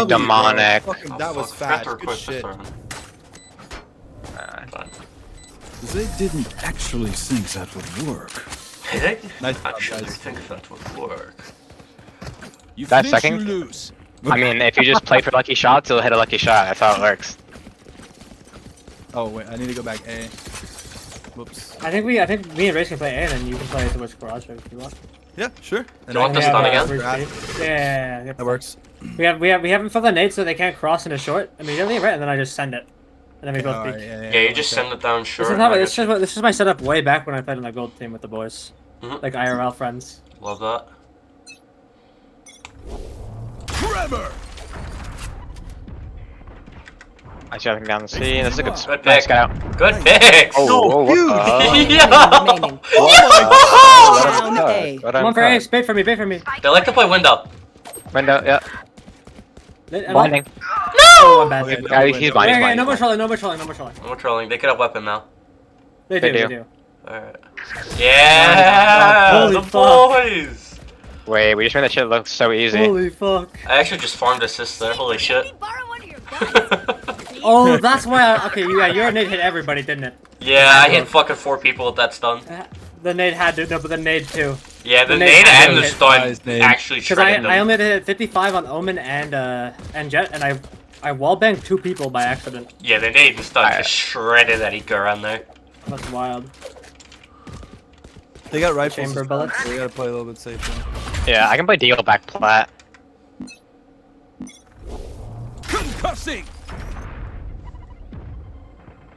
demonic. That was fast. Good shit. They didn't actually think that would work. They Nice job, actually guys. think that would work. You That flinch, second? you lose. I mean, if you just play for lucky shots, you'll hit a lucky shot. That's how it works. Oh wait, I need to go back A. Whoops. I think me and Race can play A, and then you can play towards garage if you want. Yeah, sure. Do you want the stun again? Yeah. That works. We haven't filled the nade so they can't cross into short immediately, right? And then I just send it, and then we both peek. Yeah, you just send it down short. This is my setup way back when I played on the gold team with the boys, like IRL friends. Love that. Trevor! I see nothing down the C. That's a good Good nice pick. scout. Good pick. Oh, what the hell? Yeah. Remaining. Oh, Down A. Come on for A, bait for me, bait for me. They like to play window. Window, yeah. No! Blinding. Oh, I'm bad. He's blind, he's blind. No more trolling, no more trolling, no more trolling. I'm trolling. They could have weapon now. They They do. do. Alright. Yeah, Holy the fuck. boys. Wait, we just made that shit look so easy. Holy fuck. I actually just farmed assists there. Holy shit. Oh, that's why your nade hit everybody, didn't it? Yeah, I hit fucking 4 people with that stun. The nade had to, no, but the nade too. Yeah, the The nade nade and the hit. stun Nice nade. actually Because shredded I them. only hit 55 on Omen and Jet, and I wallbanged 2 people by accident. Yeah, the nade and stun just shredded that Eco around there. That's wild. They got rifles. Chamber bullets. We gotta play a little bit safer. Yeah, I can play deal back plat. Concussing!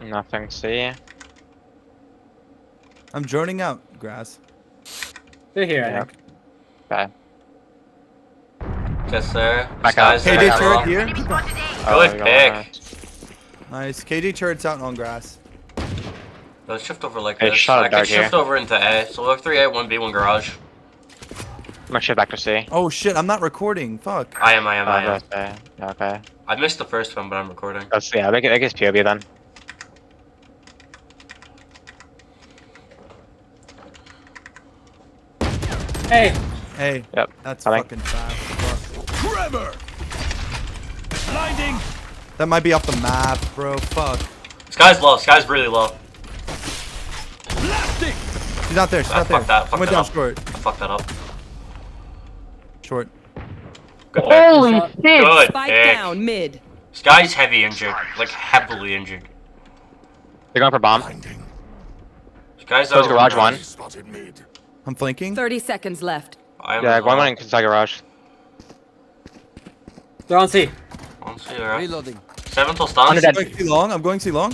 Nothing C. I'm droning out grass. They're here, Yeah. I think. Okay. Yes, sir. Back up. Skies KJ there. turret here. Oh, Good pick. Nice. KJ turret's out on grass. Let's shift over like Hey, this. shot I it can dark shift here. over into A. So we have 3A, 1B, 1 garage. I'm gonna shift back to C. Oh shit, I'm not recording. Fuck. I am. Okay. Okay. I missed the first one, but I'm recording. Yeah, make it POV then. Hey! Hey. Yep. That's Coming. fucking fast. Fuck. Trevor! Blinding! That might be off the map, bro. Fuck. Sky's low. Sky's really low. Blasting! She's not there. She's not there. Fuck that. Fuck Went that down up. short. I fucked that up. Short. Good pick. Holy shit! Good Spike pick. down mid. Sky's heavy injured. Like heavily injured. They're going for bomb. Sky's Close over. garage one. I'm flanking. 30 seconds left. I am Yeah, as well. one inside garage. They're on C. One C, alright. Reloading. 7 till stun. Under dead. I'm going C long. I'm going C long.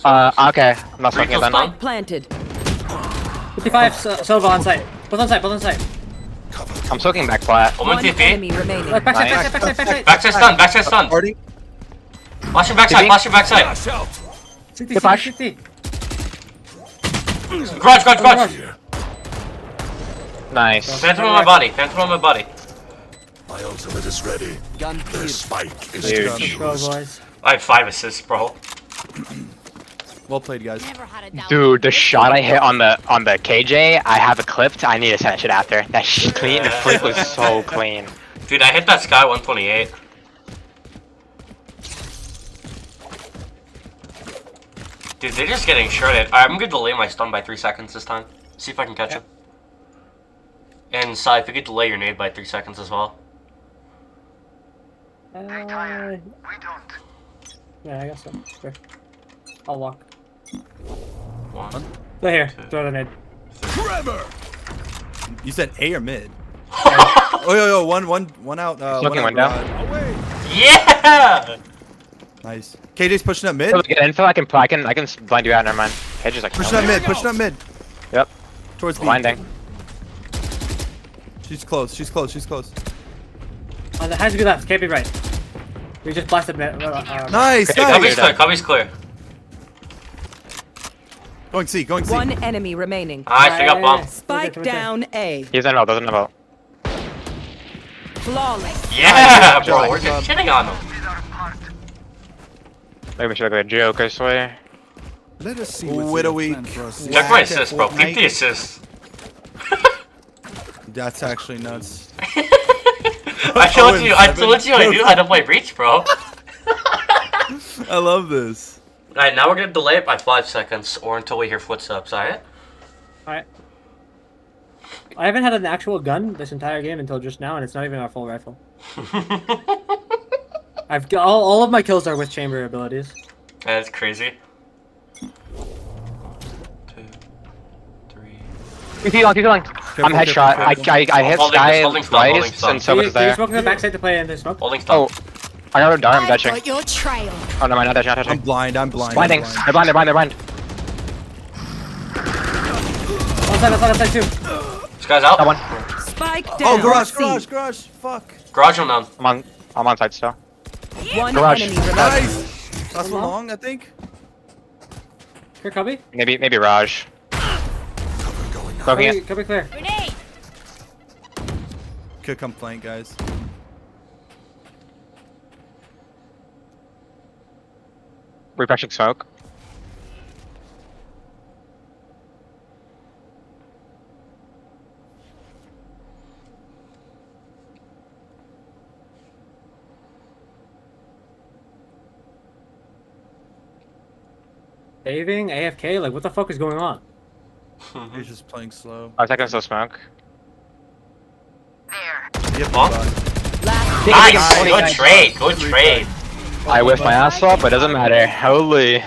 Okay. I'm not smoking it then. Stun. Spike planted. 55 Silva on site. Both on site, both on site. I'm smoking back plat. Omen One TP. enemy remaining. Backside. Backside stun. Backside stun. Party. Flash your backside. Flash your backside. Flash out! 60, flash. 60. Garage. Nice. Phantom on my body. Phantom on my body. My ultimate is ready. Gun The cleared. spike is Huge. Go, boys. I had 5 assists, bro. Well played, guys. Dude, the shot I hit on the KJ, I have it clipped. I need to send that shit after. That shit clean. The flick was so clean. Dude, I hit that Sky 128. Dude, they're just getting shredded. Alright, I'm gonna delay my stun by 3 seconds this time. See if I can catch him. And Sai, if you could delay your nade by 3 seconds as well. Yeah, I guess so. Sure. I'll walk. 1. They're here. Throw the nade. Trevor! You said A or mid? Oh, yo, one out. Smoking one window. out garage. Yeah! Nice. KJ's pushing up mid. So get info. I can blind you out. Never mind. KJ's like Pushing up mid. Pushing up mid. Yep. Towards B. Blinding. She's close. She's close. She's close. It has to be left. Can't be right. We just blasted mid. Nice. Okay, Cubby's Nice. clear. Cubby's clear. Going C. Going C. One enemy remaining. Nice, we got bumped. Spike down A. He's in doesn't know. Flawless. Yeah, Good bro, job, we're good just job. shitting on them. Maybe we should go to joke, I swear. Let us see Ooh, what a you week. have planned for us. Check my assist, bro. Keep the assist. That's actually nuts. I told you I knew how to play Breach, bro. I love this. Alright, now we're gonna delay it by 5 seconds or until we hear footsteps, alright? Alright. I haven't had an actual gun this entire game until just now, and it's not even a full rifle. I've got all of my kills are with chamber abilities. That's crazy. 2, 3. Keep going. I'm headshot. I hit Sky holding stun, holding twice, stun. and so Can was you there. smoke to the backside to play in the smoke? Holding stun. Oh, I got a dart. I'm dashing. Got your trail. Oh no, not dashing. Not I'm dashing. blind. I'm blind. Blinding. I'm blind. They're blind. Outside too. This guy's out. That one. Spike down. Oh, garage, C. garage. Fuck. Garage on them. I'm on side still. One Garage. enemy remaining. Nice. That's one long, I think. Here, Cubby. Maybe Raj. Smoking it. Cubby clear. Grenade. Could come flank, guys. Refreshing smoke. Saving? AFK? Like, what the fuck is going on? He's just playing slow. 5 seconds till smoke. Yep, Huh? Last Nice! Good trade, good trade. I whiffed my ass off, but it doesn't matter. Holy.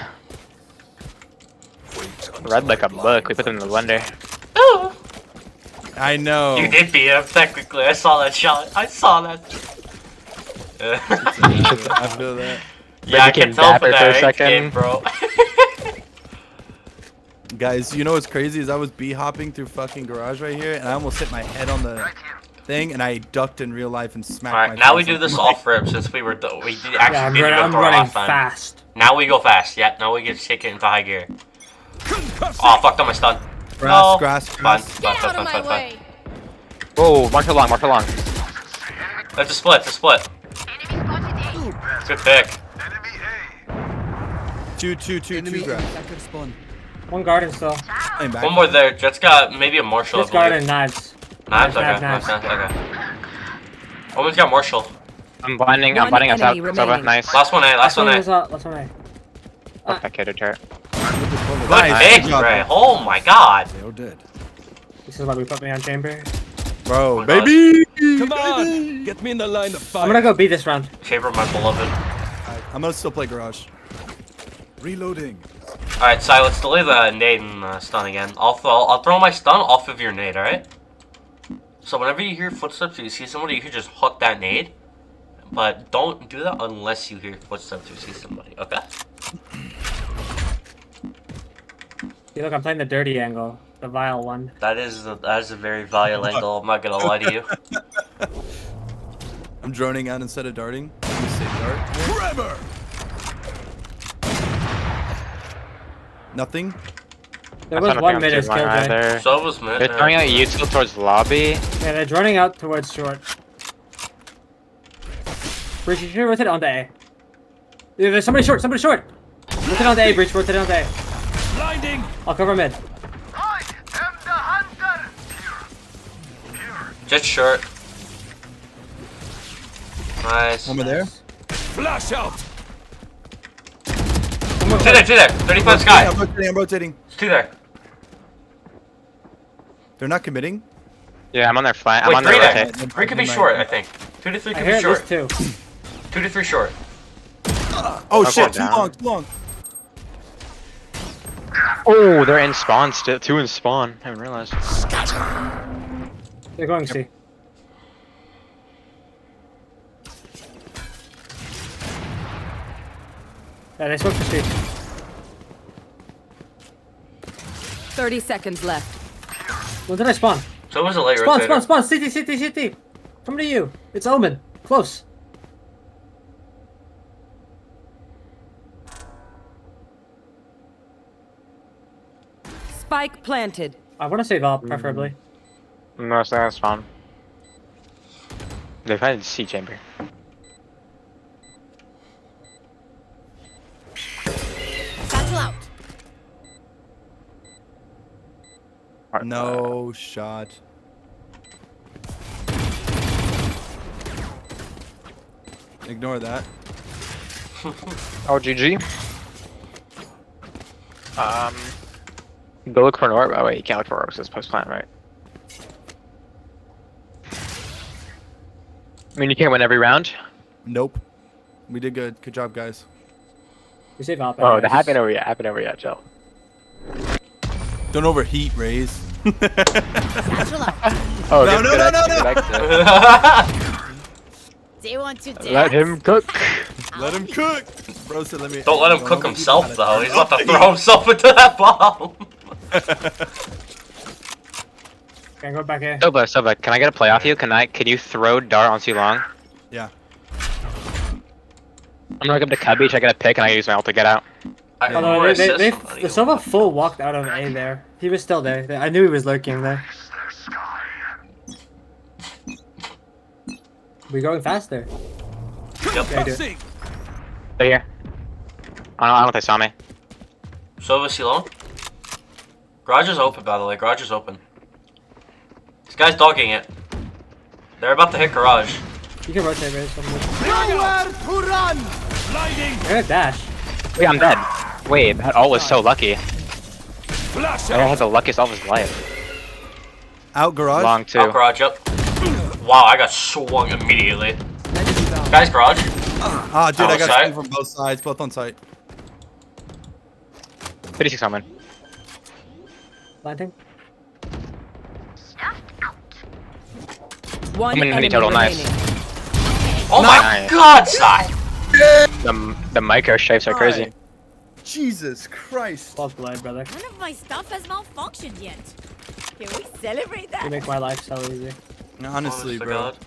Red like a book. We put them in the blender. I know. You did beat him, technically. I saw that shot. I saw that. I feel that. Yeah, I became can tell from dapper for a that second. game, bro. Guys, you know what's crazy is I was b-hopping through fucking garage right here, and I almost hit my head on the thing, and I ducked in real life and smacked my Alright, now we face do on this the- off rip since we did actually Yeah, I'm didn't running, go through it last time. fast. Now we go fast. Yeah, now we get to take it into high gear. Oh, fucked up my stun. Grass, No. grass, Fine, grass. fine, Get out of my fine. way. Whoa, mark it long. It's a split, Good pick. Two grass. One garden still. Playing back. One more there. Jet's got maybe a Marshall. This garden, knives. Knives? Okay, Knives. okay. Woman's got Marshall. I'm blinding One us out. enemy It's over. remaining. Nice. Last one A, last one A. Last one A. Fuck that kid or turret. Good Nice. pick, Ray. Oh my god. They're dead. This is why we put me on chamber. Bro, my God. baby! Come on, get me in the line of fire. I'm gonna go B this round. Chamber, my beloved. I'm gonna still play garage. Reloading. Alright, Sai, let's delay the nade and stun again. I'll throw my stun off of your nade, alright? So whenever you hear footsteps or you see somebody, you can just hook that nade. But don't do that unless you hear footsteps or see somebody, okay? See, look, I'm playing the dirty angle. The vile one. That is a very vile angle, I'm not gonna lie to you. I'm droning out instead of darting. You say dart. Forever. Nothing. There was one mid as killjoy. Either. So was mid. They're throwing out util towards lobby. Yeah, they're running out towards short. Breach, you should rotate onto A. Yeah, there's somebody short, Rotate onto A, Breach, rotate onto A. Blinding. I'll cover mid. Just short. Nice. One more there. Flash out. Two there. 35 sky. I'm rotating. Two there. They're not committing. Yeah, I'm on their flank. I'm Wait, on three their there. rotate. 3 could be short, I think. 2 to 3 I could hear be at short. least 2. 2 to 3 short. Oh Okay, shit, too down. long. Oh, they're in spawn still. 2 in spawn. I haven't realized. They're going C. Yeah, they spoke for C. 30 seconds left. When did I spawn? So it was a late Spawn, rotator. spawn! CT! Come to you! It's Omen! Close! Spike planted. I wanna save up, preferably. No, that's spawn. They've had C chamber. Battle out. No shot. Ignore that. Oh, GG. Go look for an orb. Oh wait, you can't look for orbs. It's post plant, right? I mean, you can't win every round. Nope. We did good. Good job, guys. We saved Alpha. Oh, that happened over yet. Happened over yet, Joe. Don't overheat, Raze. Satchel out. Oh, No, good- no, good no, exit, no, good no. exit. They want to dance. Let him cook. Let him cook. Bro said, let me. Don't let him cook overheat himself about it. though. He's about to throw himself into that bomb. Can I go back here? Silva, can I get a play off you? Can you throw dart on too long? Yeah. I'm gonna go up to Cubby, try to get a pick, and I use my ult to get out. I Oh, no, or assist the somebody. Silva full walked out of A there. He was still there. I knew he was lurking there. We're going faster. Yep. Yeah, dude. Stay here. I don't know if they saw me. So is he alone? Garage is open, by the way. Garage is open. This guy's dogging it. They're about to hit garage. You can rotate Raze somewhere. You're gonna dash. Wait, I'm dead. Wait, that ult was so lucky. I had the luckiest ult of his life. Out garage. Long too. Out garage, yep. Wow, I got swung immediately. Guys, garage. Ah, dude, I got Outside. stung from both sides, both on site. 56 on one. Planting. One How many enemy total? Nice. remaining. Oh my Nice. god, Sai! The micro stripes are crazy. Jesus Christ. False blind, brother. None of my stuff has malfunctioned yet. Can we celebrate You that? make my life so easy. Honestly, Honest to bro. God.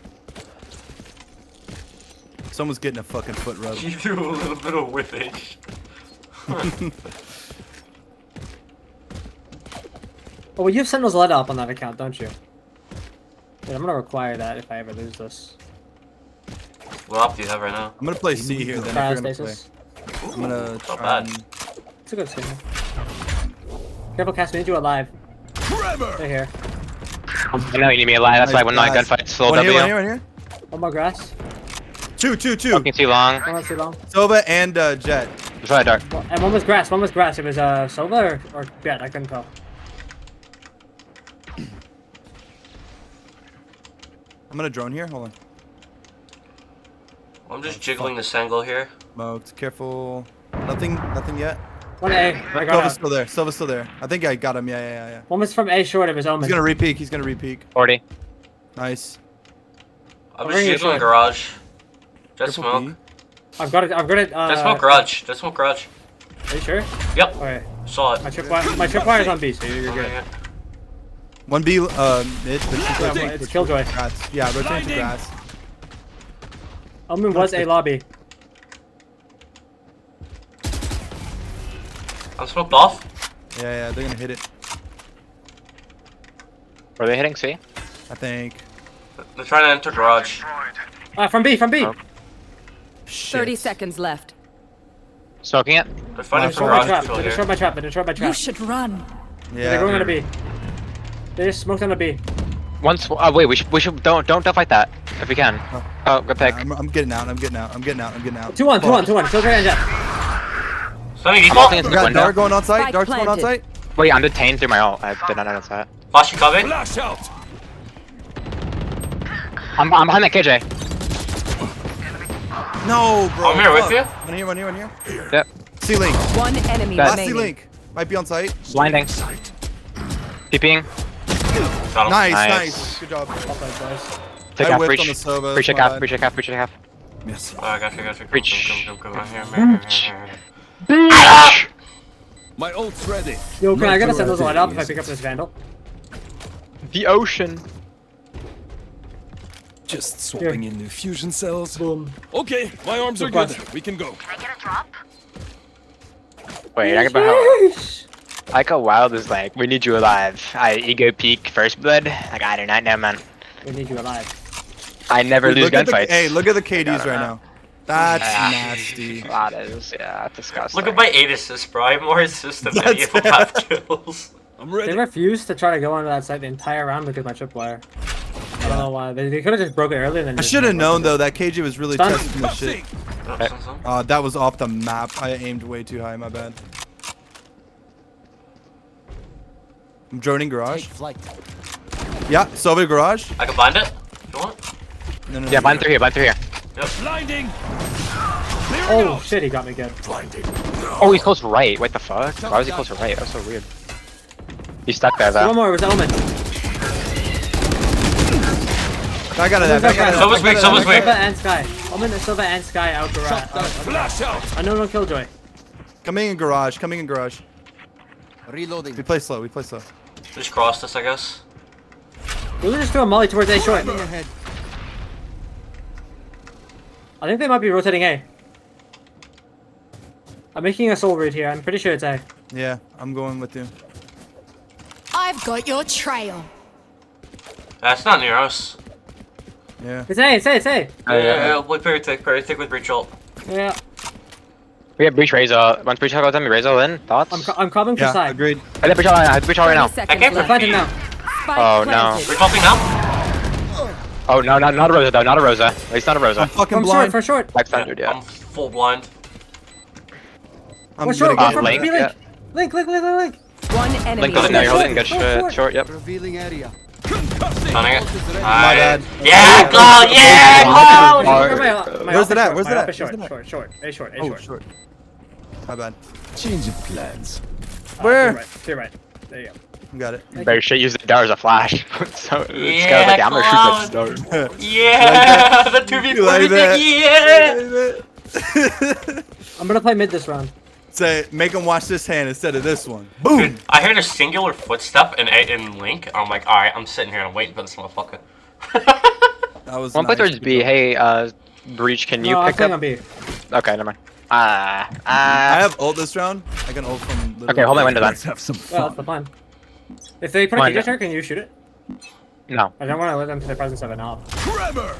Someone's getting a fucking foot rub. You do a little bit of whippage. Oh, well, you have Sentinel's lead up on that account, don't you? Dude, I'm gonna require that if I ever lose this. What op do you have right now? I'm gonna play C here then. If you're gonna play. Cryostasis. I'm gonna Not try bad. and... It's a good skin. Careful, Cass, we need you alive. Stay here. I know you need me alive, that's why I went on Nice, gunfight. Slow One W. here, one here, one here. One more grass. Two. Fucking too long. One was too long. Sova and Jet. That's why I dart. And one was grass. One was grass. It was Sova or Jet. I couldn't tell. I'm gonna drone here. Hold on. I'm just jiggling this angle here. Smoked. Careful. Nothing yet. One A. I got Silva's out. still there. Silva's still there. I think I got him. Yeah. One was from A short of his omen. He's gonna repeak. He's gonna repeak. 40. Nice. I'm I'm just bringing you jiggling short. garage. Jet Careful smoke. B. I've got it. Jet smoke garage. Jet smoke garage. Are you sure? Yep. Okay. Saw it. My tripwire is on B, so you're good. One B mid, but she's Yeah, rotating it's to Killjoy. grass. Yeah, rotating to grass. Omen was A lobby. I'm smoked off. Yeah, they're gonna hit it. Were they hitting C? I think. They're trying to enter garage. From B. Oh. Shit. 30 seconds left. Smoking it? They're fighting Nice for one. Destroy my garage trap. control They destroyed here. my trap. They destroyed my You trap. should run. They're going Yeah. to B. They just smoked on the B. Once. Wait, we should. Don't fight that. If we can. Oh, good pick. I'm getting out. I'm getting out. 2-1. Killjoy and Jet. Stunning I'm default. ulting into We the got window. Dart going on site. Spike Dart's going on planted. site. Wait, I'm detained through my ult. I did not notice that. Flashy coming. Flash out. I'm behind that KJ. No, bro. I'm here with you. One here. Yep. C-Link. One enemy Got Last remaining. C-Link. Might be on site. Blinding. TPing. Got him. Nice. Good job. Well played, boys. Take I half, whiffed breach. on the Sova, Breach that's check my half, bad. breach check half, breach check half. Yes. Oh, I got you. Breach. Come right here. Breach! My ult's ready. Yo, can I get a Not Sentinel's too light up if I easy. pick up this Vandal? The ocean. Just swapping in new fusion cells. Boom. Okay, my arms are Good good. question. We can go. Wait, I about how I like how wild is like, we need you alive. I ego peak first blood. Like I do not know, man. We need you alive. I never lose Look at the, gunfights. hey, look at the KDs right now. That's Yeah. nasty. That is, yeah, disgusting. Look at my 8 assists, bro. I have more assists than many of them have kills. I'm They ready. refused to try to go onto that site the entire round because of my tripwire. I don't know why. They could have just broke it earlier. And then I just- should have known though. That KJ was really Stun. testing the shit. That was off the map. I aimed way too high. My bad. I'm droning garage. Yeah, Sova garage. I can bind it. If you want? No, Yeah, blind through here, blind through here. Blinding. Oh shit, he got me good. Oh, he's close right. What the fuck? Why was he close to right? That was so weird. He's stuck there One though. more. It was Element. Back out of that. Back out of that. Sova's weak, Sova's weak. Silva and Sky. Element and Silva and Sky out garage. Flash out. I know no Killjoy. Coming in garage. Coming in garage. Reloading. We play slow. We play slow. Just cross this, I guess. We'll just throw a molly towards A short. Ahead. I think they might be rotating A. I'm making a soul read here. I'm pretty sure it's A. Yeah, I'm going with you. I've got your trail. That's not near us. Yeah. It's A. It's A. It's A. Yeah, play parry tick with breach ult. Yeah. We have breach Razor. Once breach goes in, we Razor in. Thoughts? I'm coming for Yeah, side. agreed. I have breach all right now. I have breach all right 30 now. seconds I can't left. Plant him now. Spike Oh, no. planted. Breach ulting now? Oh no, not a Rosa though. Not a Rosa. At least not a Rosa. I'm fucking From short. blind. For short. Like 100, yeah. I'm full blind. I'm We're short. gonna Go get from Link, B yeah. Link. Link. One enemy. Link on it now. You're holding good. Short. Short. Yep. Revealing area. Stunning it. bad. Yeah, go! Yeah, go! Where's it at? Where's it at? Short. Where's it at? Short. A short. A Oh, short. short. My bad. Change of plans. Where? To your right. There you go. Got it. Better shit. Use the dart as a flash. So it's Yeah, kind of like I'm gonna shoot that dart. Yeah, the 2v4 You like that? yeah! I'm gonna play mid this round. Say, make him watch this hand instead of this one. Boom. Dude, I heard a singular footstep in Link. I'm like, alright, I'm sitting here and I'm waiting for this motherfucker. That was One play nice. towards B. Hey, Breach, can you No, I'm pick playing up? on B. Okay, never mind. I have ult this round. I can ult from. literally- Okay, hold my window then. Let's have some Well, that's fun. the plan. If they put a Mine KJ down. short, can you shoot it? No. I don't want to let them to the presence of an op. Trevor.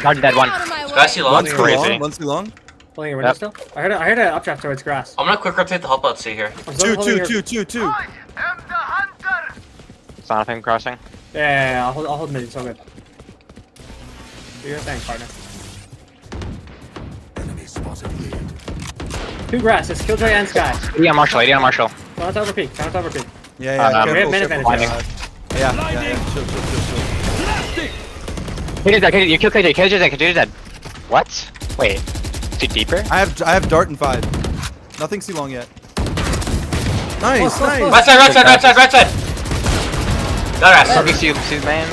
Already dead one. Out of my way. Spicy long. One's too Crazy. long. One's too long. Pulling a window Yep. still. I heard an updraft towards grass. I'm gonna quick rotate the help out C here. I'm still holding your- Two. It's not a thing crossing. Yeah. I'll hold mid. It's all good. Do your thing, partner. Enemy spotted mid. Two grass. It's Killjoy and Sky. 80 on Marshall. 80 on Marshall. Trying to overpeak. Yeah, yeah. We have careful, man careful. advantage. Yeah. Chill. KJ's dead. KJ, you kill KJ. KJ's dead. KJ's dead. What? Wait. Too deeper? I have dart and 5. Nothing too long yet. Nice, Close. nice. Right side. Got ass. Fucking see man.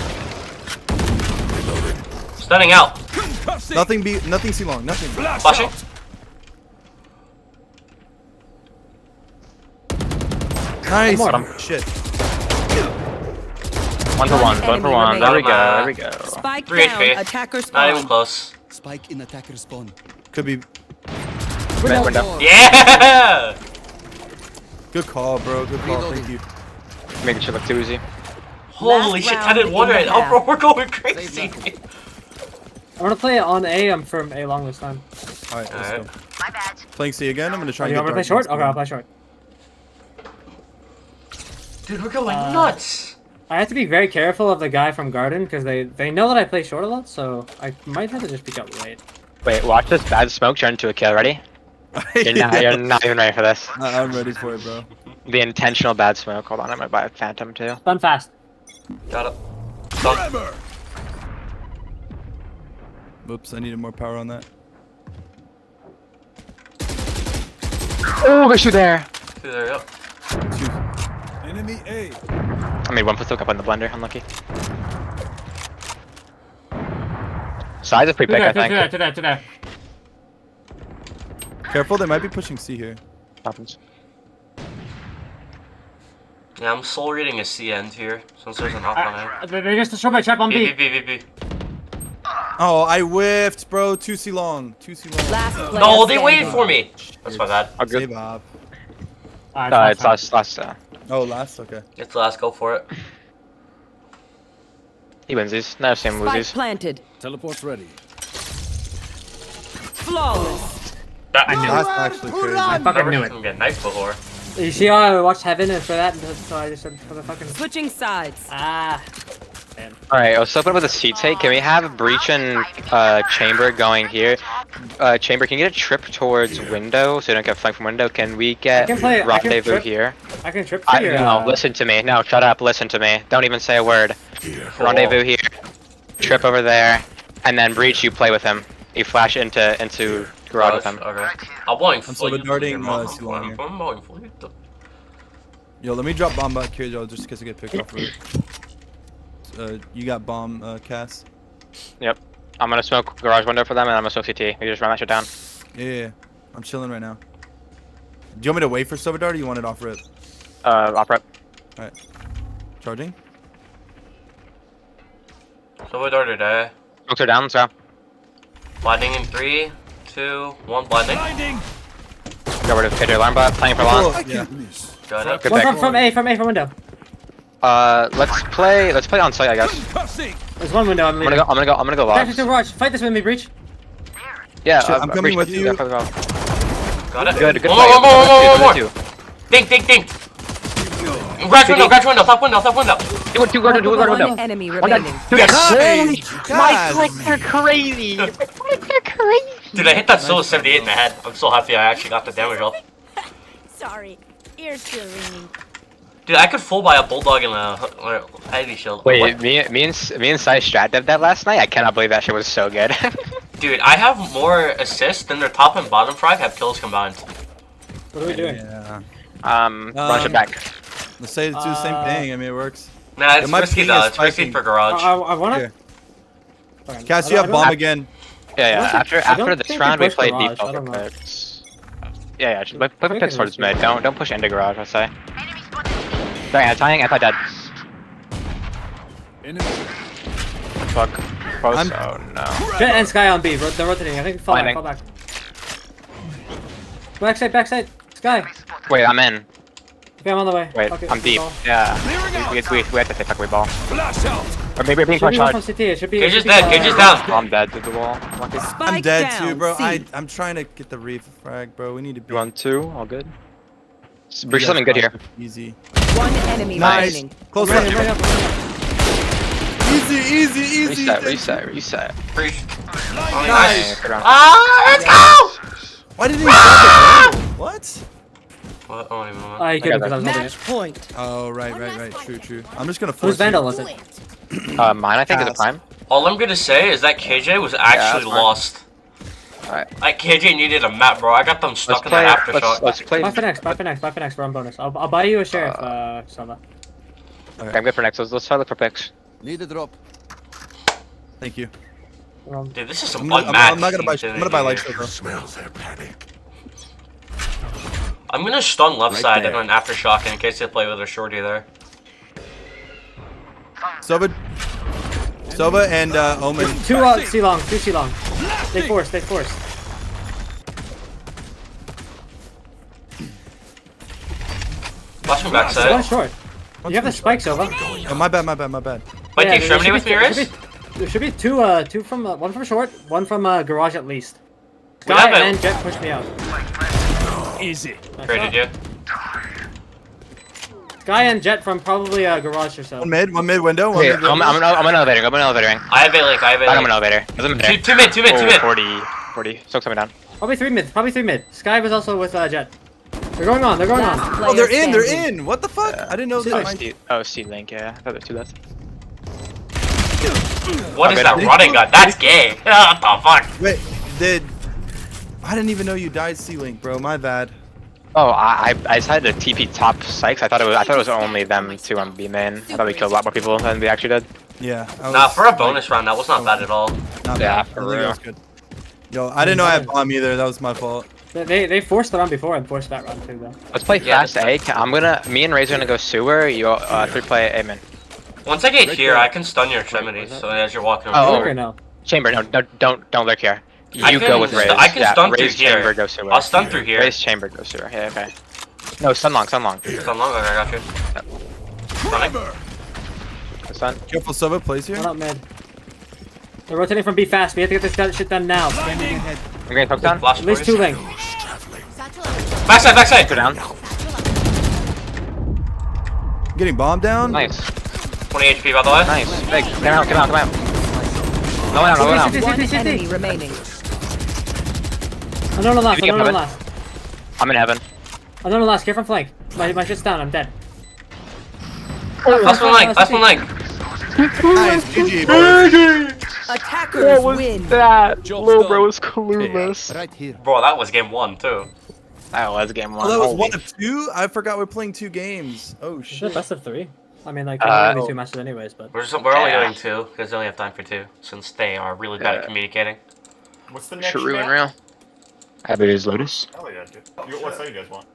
Stunning out. Concussing. Nothing too long. Nothing. Flash Flashing. out. Nice. One more. Shit. 1 for 1. 1 for enemy 1. There we remaining. go. There we go. Spike 3 down. HP. Attacker Not even spawn. close. Spike in attacker spawn. Could be. Window. Yeah! Good call, bro. Good call. Thank you. Making shit look too easy. Holy shit, round 10 and 1 in right the now, half. bro. We're going crazy. I'm gonna play it on A. I'm from A long this time. All right, let's Alright. go. Playing C again. I'm gonna try Oh, and you get want me to play dart. short? Okay, I'll play short. Dude, we're going nuts. I have to be very careful of the guy from Garden because they know that I play short a lot, so I might have to just pick up late. Wait, watch this bad smoke turn into a kill. Ready? You're not even ready for this. I'm ready for it, bro. The intentional bad smoke. Hold on, I'm gonna buy a phantom too. Done fast. Got it. Done. Trevor. Whoops, I needed more power on that. Oh, there's two there. There, yep. Enemy A. I made 1 foot soak up on the blender. Unlucky. Size is pretty big, I think. To there. Careful, they might be pushing C here. Happens. Yeah, I'm soul reading a C end here, since there's an op on it. They just destroyed my trap on B. B. Oh, I whiffed, bro. 2C long. 2C long. Last player No, they standing. waited for me. That's my bad. Oh, good. Save up. It's last. Oh, last? Okay. It's the last go for it. He wins these. Never seen him lose Spike these. planted. Teleport's ready. Flawless. That I knew. That's actually crazy. I fucking Never knew seen it. him get knifed before. You see how I watched Heaven and for that, so I just said for the fucking. Switching sides. Ah. Alright, let's open up with a C take. Can we have Breach and Chamber going here? Chamber, can you get a trip towards window so you don't get flanked from window? Can we get I can rendezvous trip. here? I can trip for your. No, listen to me. No, shut up. Listen to me. Don't even say a word. Here. Rendezvous here. Trip over there. And then Breach, you play with him. You flash into garage with him. Okay. I'm going I'm so darting, C-long here. I'm going for you. Yo, let me drop bomb back here, Joe, just in case I get picked off route. You got bomb, Cass? Yep. I'm gonna smoke garage window for them, and I'm gonna smoke CT. You just run that shit down. Yeah. I'm chilling right now. Do you want me to wait for Silver Dart or you want it off rip? Off rep. Alright. Charging? So we ordered today. Smokes are down, let's go. Blinding in 3, 2, 1. Blinding. Go rid of KJ alarm bot. Playing for long. Yeah. Got it. Good One pick. from A, from window. Let's play on site, I guess. There's one window. I'm I'm gonna go Back logs. to garage. Fight this with me, Breach. Yeah, Shit, I'm coming with you. Yeah, Got it. good One play. more. Ding. Garage window, top window. Two guard window. One enemy remaining. Dude, that's Holy my God. clicks are crazy. My clicks are crazy. Dude, I hit that solo 78 in the head. I'm so happy I actually got the damage off. Sorry, ears still ringing. Dude, I could full buy a bulldog and a heavy shield. Wait, What? me and Sai strat dev that last night. I cannot believe that shit was so good. Dude, I have more assists than their top and bottom frag have kills combined. What are we doing? Yeah. Run it back. Let's say it's the same thing. I mean, it works. Nah, it's My risky ping though. is It's risky spiking. for garage. I wanna. Here. Fine. Cass, I you don't- have bomb I again. Yeah. I After don't this think round, we we pushed played garage, deep I don't poker know. picks. Yeah. Just play I think picks it towards was mid. Don't push into garage. I say. Sorry, anti-dead. Fuck. Close. I'm- Oh no. Jet and Sky on B. They're rotating. I think fall back. Blinding. Fall back. Backside. Sky. Wait, I'm in. Okay, I'm on the way. Wait, Okay, I'm deep. ball. Yeah. We have to take fucking ball. Or maybe we're being Should be one from charged. CT. It should be. Cage it is should be, dead. Cage is down. I'm dead to the wall. Lucky. I'm dead down, too, bro. C. I'm trying to get the reef frag, bro. We need to be. You want two? All good. Breach something good here. Easy. One enemy Nice. remaining. Close Right, one. right up. Easy. Reset. Breach. Oh, Nice. Good round. Ah, let's go! Why didn't he grab it? What? What? I don't even know. I couldn't because I was holding Match it. point. Oh, right. True. I'm just gonna force Whose Vandal you. was it? Mine, I think, is a Pass. prime. All I'm gonna say is that KJ was actually that's fine. lost. Alright. Like, KJ needed a map, bro. I got them Let's stuck in play. that aftershock. Let's play. Buy for next. We're on bonus. I'll buy you a sheriff, Sava. Okay, I'm good for next. Let's try to look for picks. Need a drop. Thank you. Dude, this is some I'm unmatched. not gonna buy. I'm gonna buy light shit. shield, bro. Smell their panic. I'm gonna stun left Right side there. and then aftershock in case they play with a shorty there. Sova and Omen. Two C long. Stay forced. Watch from One backside. short. You have the spike, Sova. Oh, my bad. Might take there Extremity should with be- me, there Riz? should be- There should be two from one from short, one from garage at least. We Guy have it. and Jet pushed me out. Easy. Nice Traded shot. you. Guy and Jet from probably garage or so. One mid window. One Okay, mid I'm window. an elevator. I'm an elevator. I have a link. I'm an elevator. Doesn't matter. Two mid. Oh, 40. Soak something down. Probably three mid. Sky was also with Jet. They're going on. Last Oh, they're player in. standing. What the fuck? I didn't know Oh, that. C-Link, yeah. I thought there were two left. What is Okay, that no. running gun? That's gay. What the fuck? Wait, I didn't even know you died C-Link, bro. My bad. Oh, I decided to TP top Sykes. I thought it was only them two on B main. I thought we killed a lot more people than we actually did. Yeah. Nah, for a bonus round, that was not bad at all. Not Yeah, bad. for I think real. that was good. Yo, I didn't know I had bomb either. That was my fault. They forced the round before and forced that round too though. Let's play Yeah, fast A. Me and Razor gonna go sewer. You 3-play A main. Once I get here, I can stun your extremities. So as you're walking Oh. over. Look or no? Chamber, no, don't look here. I You can go with Raze. I can stun through Raze, here. Chamber, go sewer. I'll stun through here. Raze, Chamber, go sewer. Yeah, okay. No, stun long. Stun long. Okay, I got you. Stunning. Stun. Careful, Sova plays here. One up mid. They're rotating from B fast. We have to get this shit done now. I'm getting hooked down. Flash At least boys. two link. Backside. Go down. Getting bombed down. Nice. 20 HP by the way. Nice. Big. Come out. Come out. Come out. No one out. No one out. One enemy remaining. Another last, Give me a another heaven. last. I'm in heaven. Another last, get from flank. My shit's down, I'm dead. Last one leg. Last one leg. Nice, GG, boys. Attackers win. That? Lil bro was clueless. Right here. Bro, that was game 1 too. That was game one. Oh, that was Holy 1 of 2? I forgot we're playing 2 games. Oh, Shit, shit. best of 3. I mean, like, there's only 2 matches anyways, but... We're only Yeah. doing 2 because they only have time for 2 since they are really bad at Yeah. communicating. What's the next True and map? real. Happy days, Lotus. Hell yeah, dude. What side you guys want?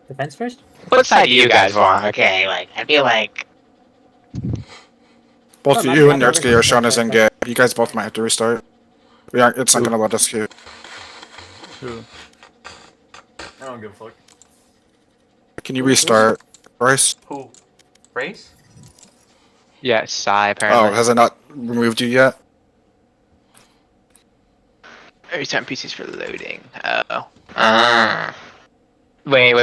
Defense first? What side do you guys want? Okay, like, I feel like... Both Oh, you and not- Nerdsky are showing us in game. You guys both might have to restart. We aren't, it's not gonna let us queue. True. I don't give a fuck. Can you restart, Bryce? Who? Race? Yeah, Psy, Oh, apparently. has it not removed you yet? Every time PC's for loading. Oh. Wait.